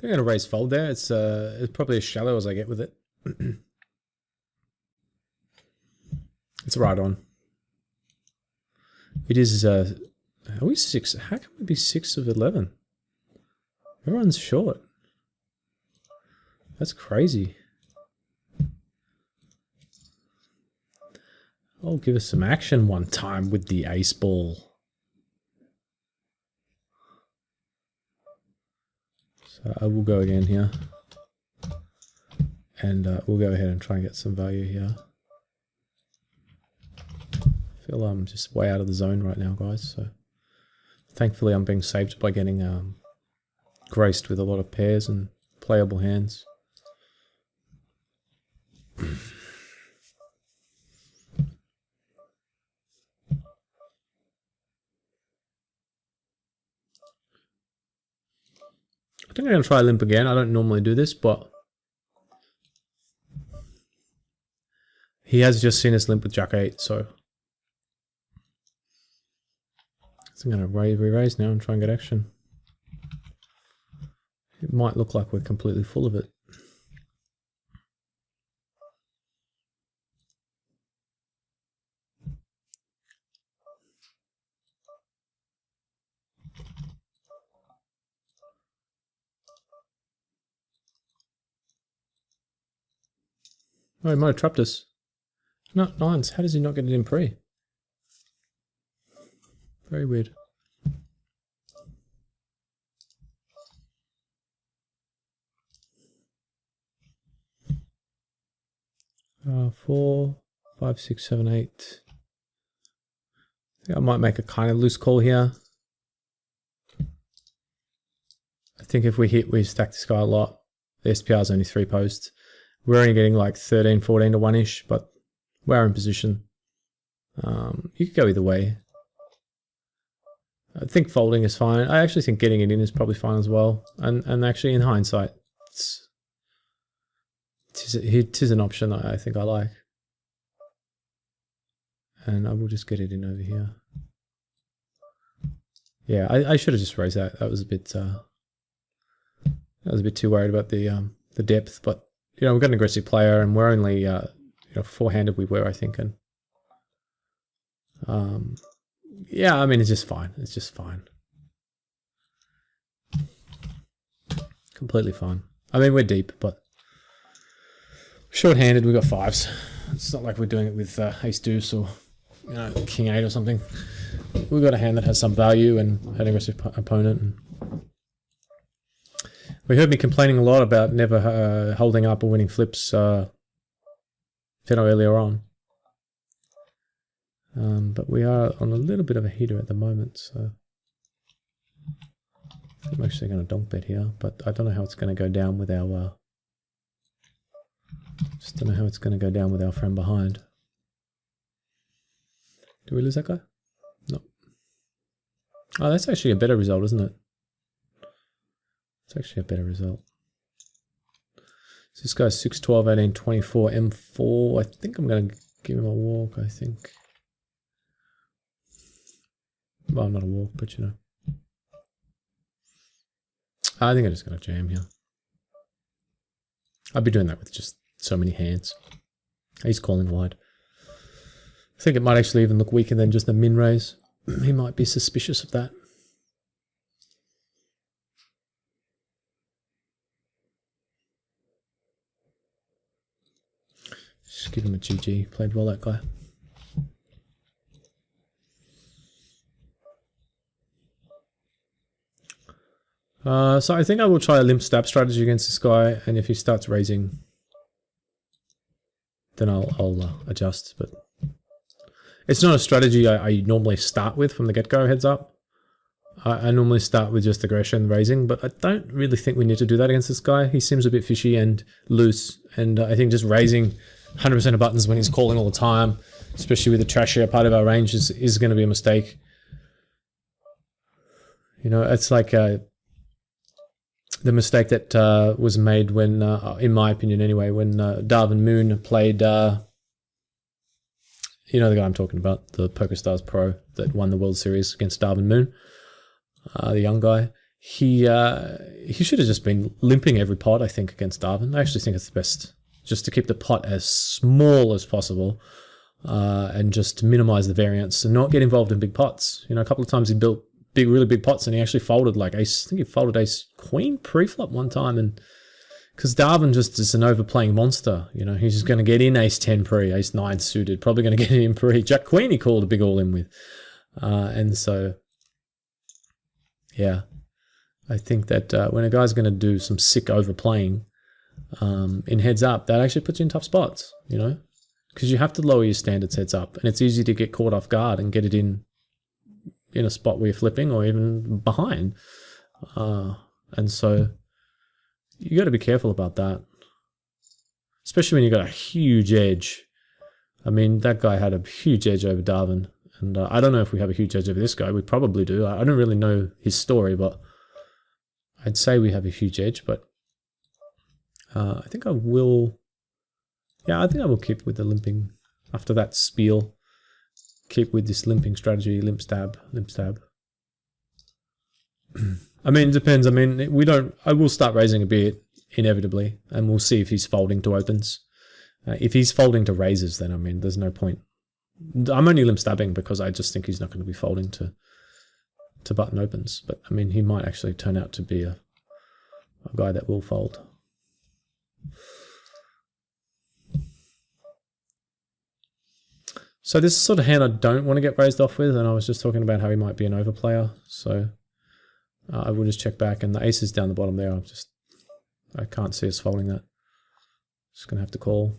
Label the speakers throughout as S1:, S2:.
S1: I'm going to raise fold there. It's probably as shallow as I get with it. It's right on. It is, are we 6? How can we be 6 of 11? Everyone's short. That's crazy. I'll give us some action one time with the ace ball. So I will go again here. And we'll go ahead and try and get some value here. I feel I'm just way out of the zone right now, guys. So thankfully I'm being saved by getting graced with a lot of pairs and playable hands. I think I'm going to try limp again. I don't normally do this, but he has just seen us limp with Jack 8, so I'm going to re-raise now and try and get action. It might look like we're completely full of it. Oh, he might have trapped us. No, nines. How does he not get it in pre? Very weird. Four, 5, 6, 7, 8. I think I might make a kind of loose call here. I think if we hit, we stack this guy a lot. The SPR is only 3 posts. We're only getting like 13, 14 to 1-ish, but we're in position. You could go either way. I think folding is fine. I actually think getting it in is probably fine as well. And actually, in hindsight, it is an option I think I like. And I will just get it in over here. Yeah, I should have just raised that. That was a bit. I was a bit too worried about the depth, but you know, we've got an aggressive player, and we're only you know, four-handed we were, I think, and yeah, I mean, it's just fine. It's just fine. Completely fine. I mean, we're deep, but short-handed, we've got 5s. It's not like we're doing it with ace deuce or, you know, king 8 or something. We've got a hand that has some value and an aggressive opponent. And we heard me complaining a lot about never holding up or winning flips earlier on. But we are on a little bit of a heater at the moment, so I'm actually going to donk bet here, but I don't know how it's going to go down with our just don't know how it's going to go down with our friend behind. Do we lose that guy? No. Oh, that's actually a better result, isn't it? It's actually a better result. So this guy's 6, 12, 18, 24, M4. I think I'm going to give him a walk, I think. Well, not a walk, but you know. I think I'm just going to jam here. I'd be doing that with just so many hands. He's calling wide. I think it might actually even look weaker than just a min raise. He might be suspicious of that. Just give him a GG. Played well, that guy. So I think I will try a limp stab strategy against this guy, and if he starts raising, then I'll adjust. But it's not a strategy I normally start with from the get-go, heads up. I normally start with just aggression raising, but I don't really think we need to do that against this guy. He seems a bit fishy and loose, and I think just raising 100% of buttons when he's calling all the time, especially with the trashier part of our range, is going to be a mistake. You know, it's like the mistake that was made when, in my opinion anyway, when Darwin Moon played, you know the guy I'm talking about, the PokerStars Pro that won the World Series against Darwin Moon, the young guy. he should have just been limping every pot, I think, against Darwin. I actually think it's the best, just to keep the pot as small as possible, and just minimize the variance and not get involved in big pots. You know, a couple of times he built really big pots, and he actually folded like ace. I think he folded ace queen pre-flop one time, and because Darwin just is an overplaying monster. You know, he's just going to get in ace 10 pre, ace 9 suited, probably going to get it in pre. Jack queen he called a big all in with, and so yeah. I think that when a guy's going to do some sick overplaying in heads up, that actually puts you in tough spots, you know, because you have to lower your standards heads up, and it's easy to get caught off guard and get it in a spot where you're flipping or even behind. And so you got to be careful about that, especially when you've got a huge edge. I mean, that guy had a huge edge over Darwin, and I don't know if we have a huge edge over this guy. We probably do. I don't really know his story, but I'd say we have a huge edge, but I think I will. Yeah, I think I will keep with the limping after that spiel. Keep with this limping strategy, limp stab, limp stab. I mean, it depends. I mean, we don't. I will start raising a bit inevitably, and we'll see if he's folding to opens. If he's folding to raises, then I mean, there's no point. I'm only limp stabbing because I just think he's not going to be folding to button opens, but I mean, he might actually turn out to be a guy that will fold. So this is sort of hand I don't want to get raised off with, and I was just talking about how he might be an overplayer, so I will just check back, and the ace is down the bottom there. I can't see us folding that. Just going to have to call.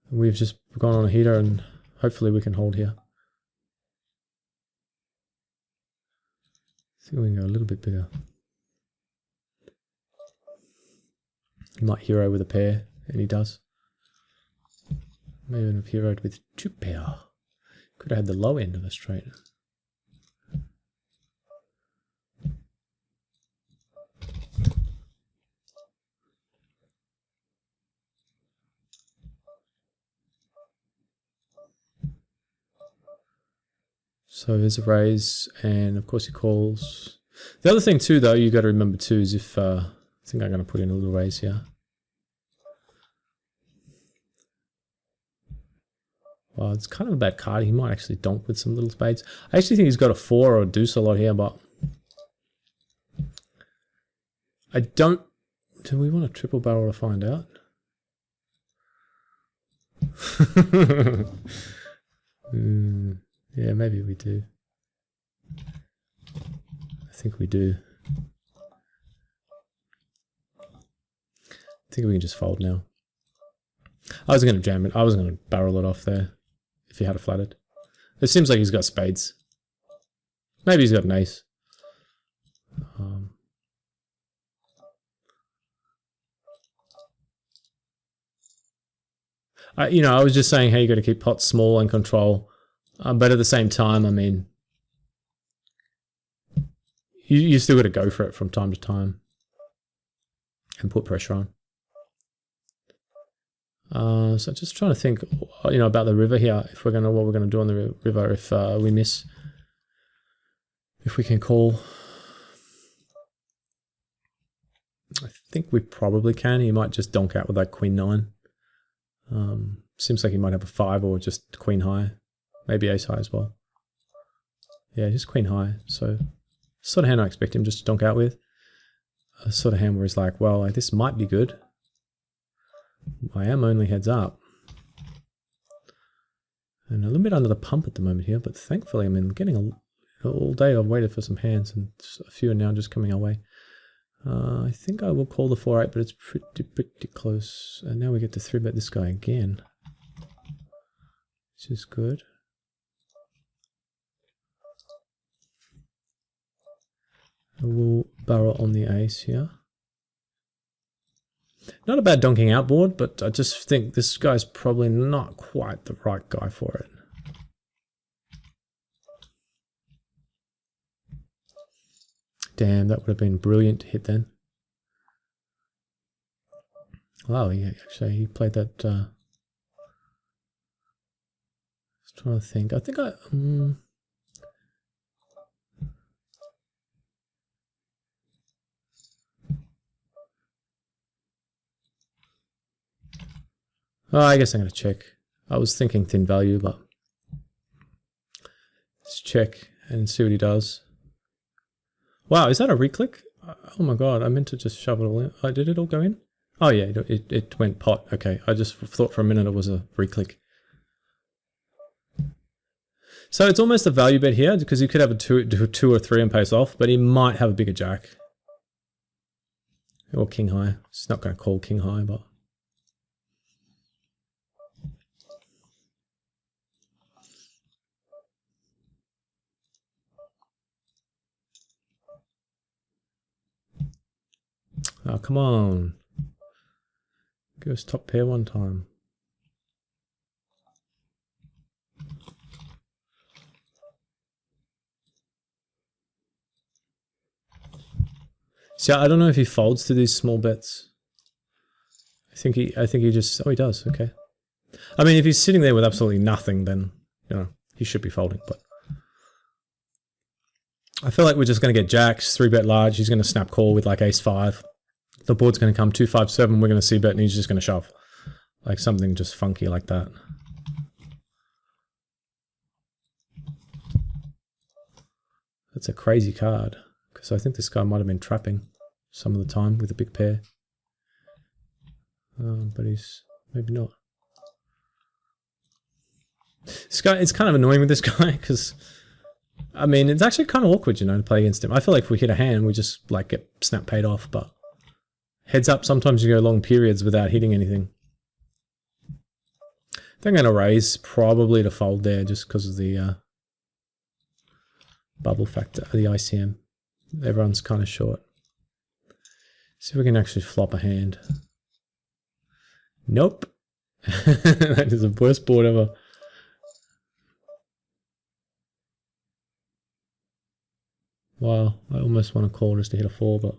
S1: We've just gone on a heater, and hopefully we can hold here. I think we can go a little bit bigger. He might hero with a pair, and he does. Maybe even have heroed with 2 pair. Could have had the low end of a straight. So there's a raise, and of course he calls. The other thing too, though, you got to remember too, is if I think I'm going to put in a little raise here. Well, it's kind of a bad card. He might actually donk with some little spades. I actually think he's got a 4 or a deuce a lot here, but I don't. Do we want a triple barrel to find out? Yeah, maybe we do. I think we do. I think we can just fold now. I was going to jam it. I was going to barrel it off there if he had a flatted. It seems like he's got spades. Maybe he's got an ace. I was just saying how you got to keep pots small and control. But at the same time, I mean, you still got to go for it from time to time and put pressure on. So just trying to think, about the river here. If what we're gonna do on the river if we miss, if we can call. I think we probably can. He might just donk out with like queen 9. Seems like he might have a 5 or just queen high. Maybe ace high as well. Yeah, just queen high. So, sort of hand I expect him just to donk out with. A sort of hand where he's like, well, this might be good. I am only heads up. And a little bit under the pump at the moment here, but thankfully, I mean, getting all day I've waited for some hands, and a few are now just coming our way. I think I will call the 4-8, but it's pretty close. And now we get to 3-bet this guy again. Which is good. I will barrel on the ace here. Not a bad donking out board, but I just think this guy's probably not quite the right guy for it. Damn, that would have been brilliant to hit then. Wow, he played that trying to think. I think I... Oh, I guess I'm going to check. I was thinking thin value, but let's check and see what he does. Wow, is that a reclick? Oh my god, I meant to just shove it all in. Oh, did it all go in? Oh yeah, it went pot. Okay, I just thought for a minute it was a reclick. So it's almost a value bet here because you could have a two or three and pace off, but he might have a bigger jack. Or king high. It's not going to call king high, but... Oh, come on. Give us top pair one time. See, I don't know if he folds to these small bets. I think he just... Oh, he does. Okay. I mean, if he's sitting there with absolutely nothing, then, you know, he should be folding, but... I feel like we're just going to get jacks, 3-bet large. He's going to snap call with like ace-5. The board's going to come 2-5-7. We're going to c-bet and he's just going to shove. Like something just funky like that. That's a crazy card. Because I think this guy might have been trapping some of the time with a big pair. But he's maybe not. This guy, it's kind of annoying with this guy because... I mean, it's actually kind of awkward, you know, to play against him. I feel like if we hit a hand, we just, like, get snap paid off, but... Heads up, sometimes you go long periods without hitting anything. I think I'm going to raise, probably to fold there, just because of the bubble factor, the ICM. Everyone's kind of short. See if we can actually flop a hand. Nope. That is the worst board ever. Wow, I almost want to call just to hit a 4, but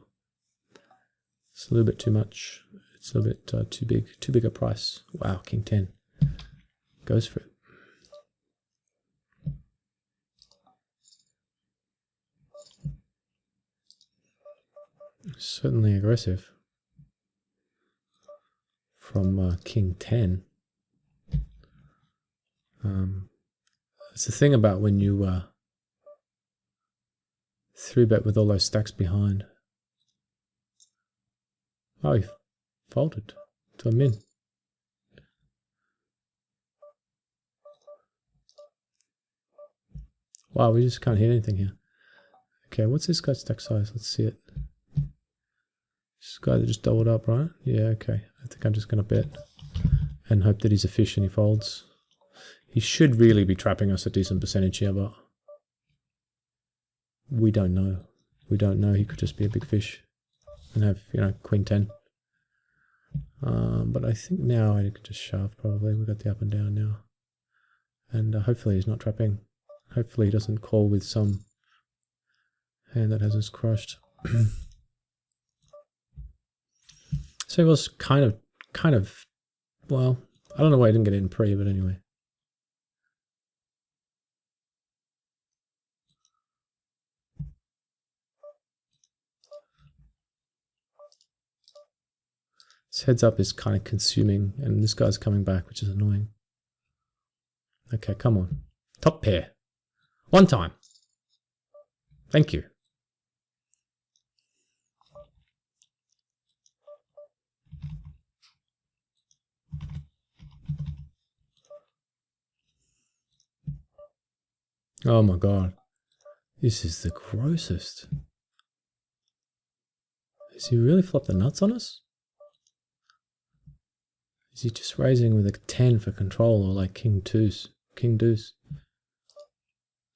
S1: it's a little bit too much. It's a little bit too big a price. Wow, king 10 goes for it. Certainly aggressive from king 10. It's the thing about when you 3-bet with all those stacks behind. Oh, he folded to a min. Wow, we just can't hit anything here. Okay, what's this guy's stack size? Let's see it. This guy that just doubled up, right? Yeah, okay. I think I'm just going to bet and hope that he's a fish and he folds. He should really be trapping us a decent percentage here, but we don't know. We don't know. He could just be a big fish and have, you know, queen 10. But I think now I could just shove probably. We've got the up and down now. And hopefully he's not trapping. Hopefully he doesn't call with some hand that has us crushed. So he was kind of, well, I don't know why I didn't get it in pre, but anyway. This heads up is kind of consuming, and this guy's coming back, which is annoying. Okay, come on. Top pair. One time. Thank you. Oh my god. This is the grossest. Has he really flopped the nuts on us? Is he just raising with a 10 for control or like king deuce? King deuce.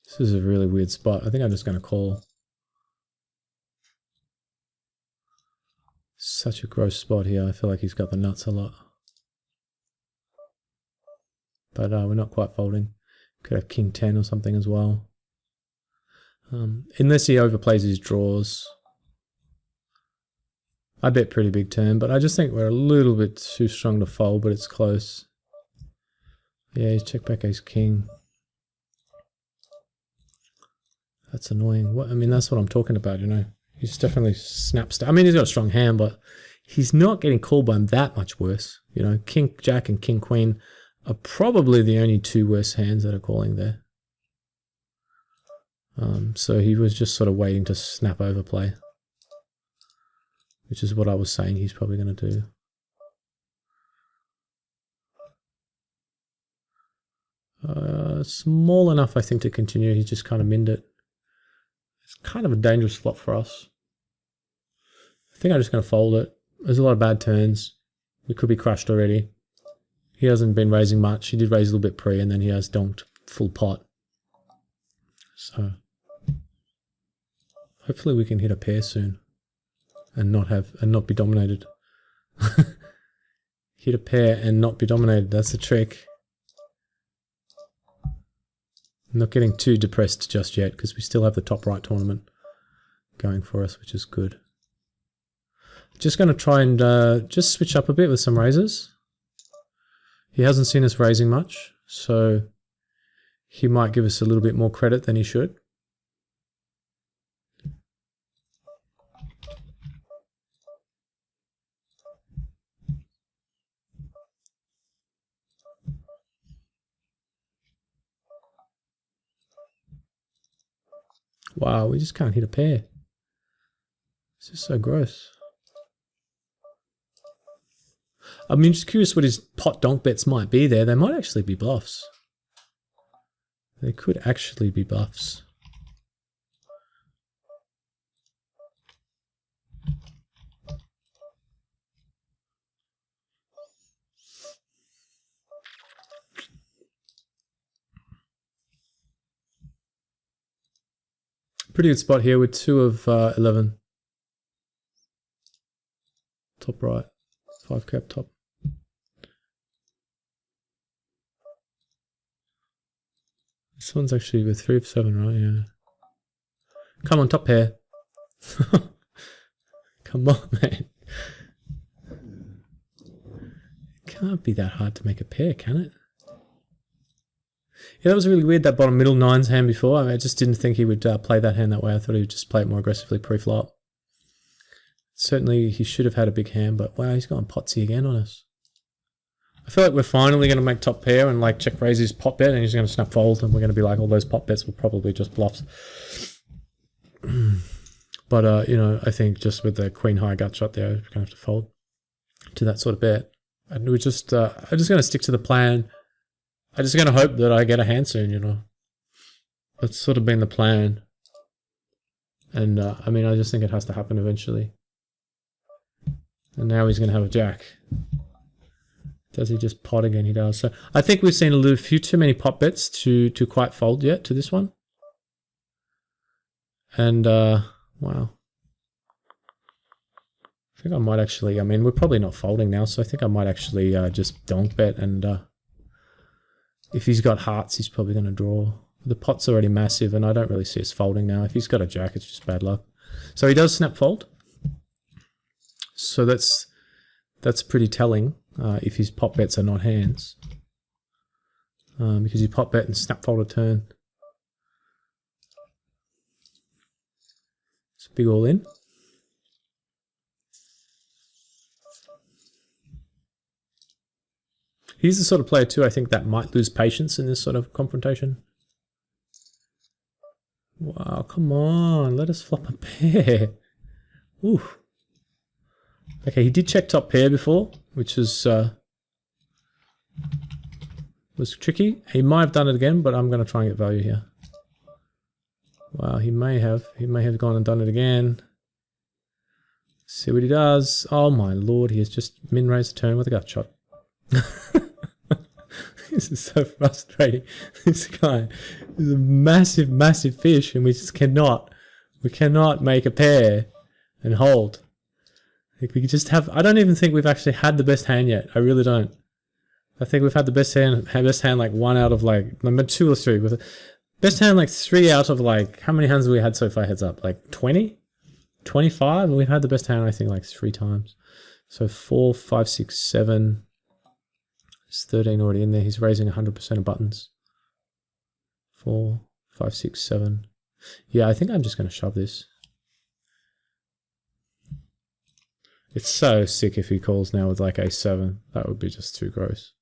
S1: This is a really weird spot. I think I'm just going to call. Such a gross spot here. I feel like he's got the nuts a lot. But we're not quite folding. Could have king 10 or something as well. Unless he overplays his draws. I bet pretty big turn, but I just think we're a little bit too strong to fold, but it's close. Yeah, he's check back ace king. That's annoying. What I mean, that's what I'm talking about, you know. He's definitely snaps. I mean, he's got a strong hand, but he's not getting called by him that much worse. You know, King Jack and King Queen are probably the only two worse hands that are calling there. So he was just sort of waiting to snap over play, which is what I was saying he's probably going to do. Small enough, I think, to continue. He just kind of minned it. It's kind of a dangerous flop for us. I think I'm just going to fold it. There's a lot of bad turns. We could be crushed already. He hasn't been raising much. He did raise a little bit pre, and then he has donked full pot. So hopefully we can hit a pair soon and not be dominated. Hit a pair and not be dominated. That's the trick. I'm not getting too depressed just yet because we still have the top right tournament going for us, which is good. Just going to try and just switch up a bit with some raises. He hasn't seen us raising much, so he might give us a little bit more credit than he should. Wow, we just can't hit a pair. This is so gross. I mean, just curious what his pot donk bets might be there. They might actually be bluffs. They could actually be bluffs. Pretty good spot here with 2 of 11. Top right. 5 cap top. This one's actually with 3 of 7, right? Yeah. Come on, top pair. Come on, man. It can't be that hard to make a pair, can it? Yeah, that was really weird, that bottom middle 9s hand before. I mean, I just didn't think he would play that hand that way. I thought he would just play it more aggressively pre-flop. Certainly, he should have had a big hand, but wow, he's gone potsy again on us. I feel like we're finally going to make top pair and like check raise his pot bet, and he's going to snap fold, and we're going to be like, all those pot bets were probably just bluffs. But, you know, I think just with the queen high gut shot there, we're going to have to fold to that sort of bet. And we're just, I'm just going to stick to the plan. I'm just going to hope that I get a hand soon, you know. That's sort of been the plan. And, I mean, I just think it has to happen eventually. And now he's going to have a jack. Does he just pot again? He does. So I think we've seen a few too many pot bets to quite fold yet to this one. And, wow. I think I might actually, I mean, we're probably not folding now, so I think I might actually just donk bet. And if he's got hearts, he's probably going to draw. The pot's already massive, and I don't really see us folding now. If he's got a jack, it's just bad luck. So he does snap fold. So that's pretty telling if his pot bets are not hands. Because he pot bet and snap fold a turn. It's a big all in. He's the sort of player too, I think, that might lose patience in this sort of confrontation. Wow, come on, let us flop a pair. Ooh. Okay, he did check top pair before, which is was tricky. He might have done it again, but I'm going to try and get value here. Wow, he may have gone and done it again. See what he does. Oh my lord, he has just min-raised a turn with a gut shot. This is so frustrating. This guy is a massive, massive fish, and we just cannot make a pair and hold. Like we just have, I don't even think we've actually had the best hand yet. I really don't. I think we've had the best hand like 1 out of like, number 2 or 3. With best hand like 3 out of like, how many hands have we had so far heads up? Like 20? 25? And we've had the best hand, I think, like 3 times. So 4, 5, 6, 7. There's 13 already in there. He's raising 100% of buttons. 4, 5, 6, 7. Yeah, I think I'm just going to shove this. It's so sick if he calls now with like A7. That would be just too gross.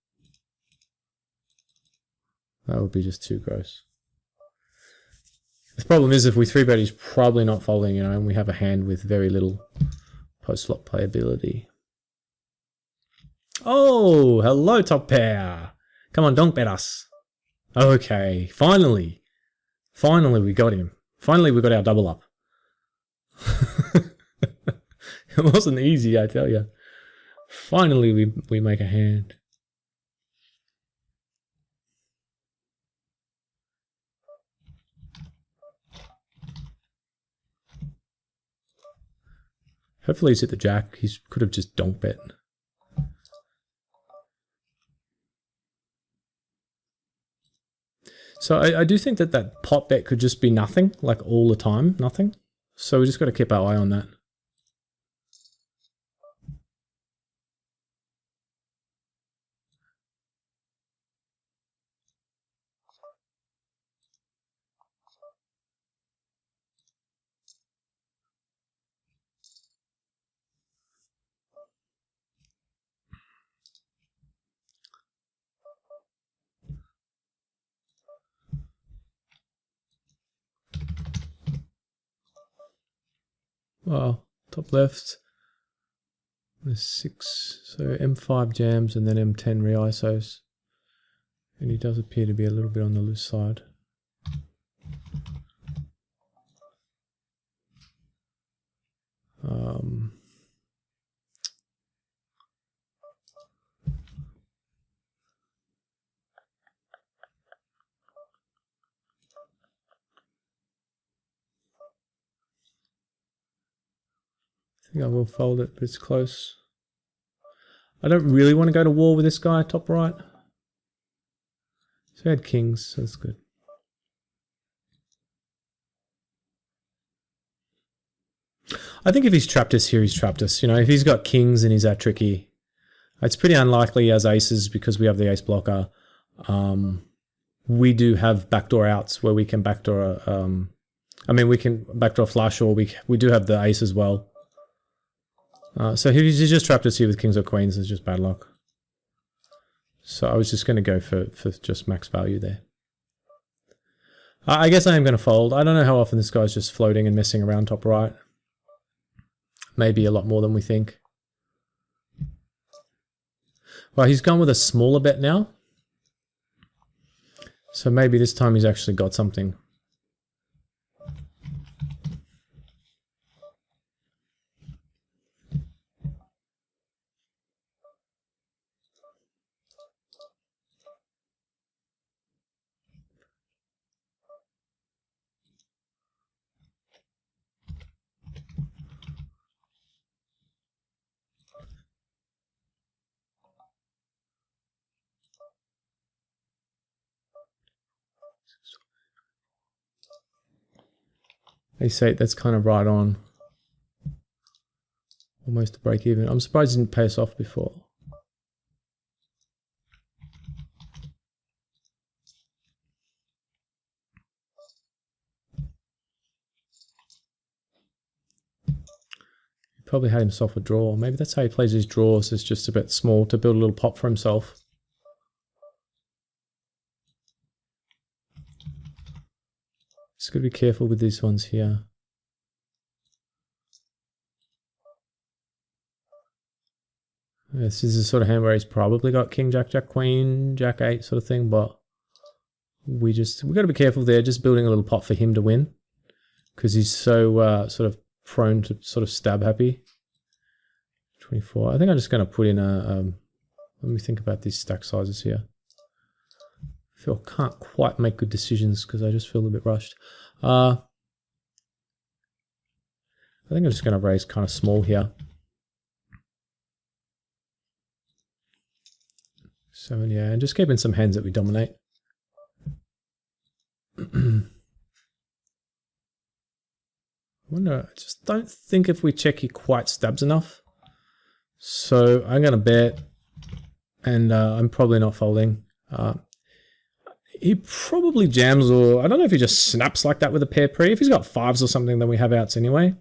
S1: That would be just too gross. The problem is if we 3-bet, he's probably not folding, you know, and we have a hand with very little post-flop playability. Oh, hello, top pair. Come on, don't bet us. Okay, finally. Finally, we got him. Finally, we got our double up. It wasn't easy, I tell you. Finally, we make a hand. Hopefully he's hit the jack. He could have just donk bet. So I do think that that pot bet could just be nothing, like all the time, nothing. So we just got to keep our eye on that. Well, top left, there's 6, so M5 jams and then M10 re-ISOs. And he does appear to be a little bit on the loose side. I think I will fold it, but it's close. I don't really want to go to war with this guy, top right. So he had kings, so that's good. I think if he's trapped us here, he's trapped us. You know, if he's got kings and he's that tricky, it's pretty unlikely he has aces because we have the ace blocker. We do have backdoor outs where we can backdoor, we can backdoor flush, or we do have the ace as well. So he's just trapped us here with kings or queens. It's just bad luck. So I was just going to go for just max value there. I guess I am going to fold. I don't know how often this guy's just floating and messing around top right. Maybe a lot more than we think. Well, he's gone with a smaller bet now. So maybe this time he's actually got something. Ace-8, that's kind of right on. Almost to break even. I'm surprised he didn't pay us off before. He probably had himself a draw. Maybe that's how he plays his draws. It's just a bit small to build a little pot for himself. Just got to be careful with these ones here. This is the sort of hand where he's probably got king, jack, jack, queen, jack 8 sort of thing, but we got to be careful there, just building a little pot for him to win, because he's so sort of prone to sort of stab happy. 24. I think I'm just going to put in a. Let me think about these stack sizes here. I feel I can't quite make good decisions because I just feel a bit rushed. I think I'm just going to raise kind of small here. 7, yeah, and just keep in some hands that we dominate. I wonder, I just don't think if we check he quite stabs enough. So I'm going to bet, and I'm probably not folding. He probably jams, or I don't know if he just snaps like that with a pair pre. If he's got fives or something, then we have outs anyway.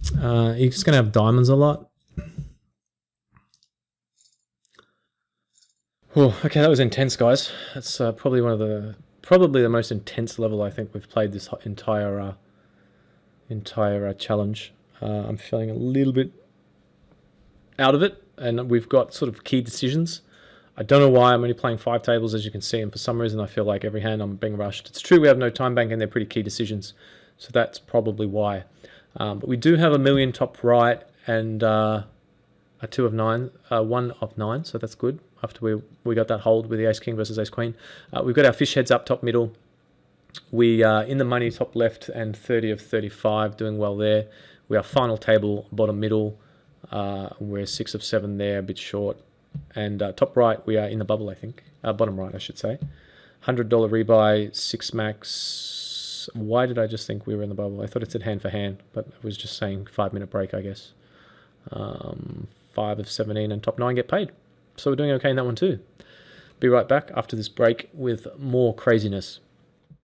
S1: He's just going to have diamonds a lot. Oh, okay, that was intense, guys. That's probably the most intense level I think we've played this entire challenge. I'm feeling a little bit out of it, and we've got sort of key decisions. I don't know why I'm only playing 5 tables, as you can see, and for some reason I feel like every hand I'm being rushed. It's true we have no time bank and they're pretty key decisions, so that's probably why. But we do have a million top right and a 2 of 9, 1 of 9, so that's good. After we got that hold with the ace king versus ace queen, we've got our fish heads up top middle. We are in the money top left and 30 of 35, doing well there. We are final table bottom middle. We're 6 of 7 there, a bit short. And top right, we are in the bubble, I think. Bottom right, I should say. $100 rebuy, 6 max. Why did I just think we were in the bubble? I thought it said hand for hand, but it was just saying 5-minute break, I guess. 5 of 17 and top 9 get paid. So we're doing okay in that one too. Be right back after this break with more craziness.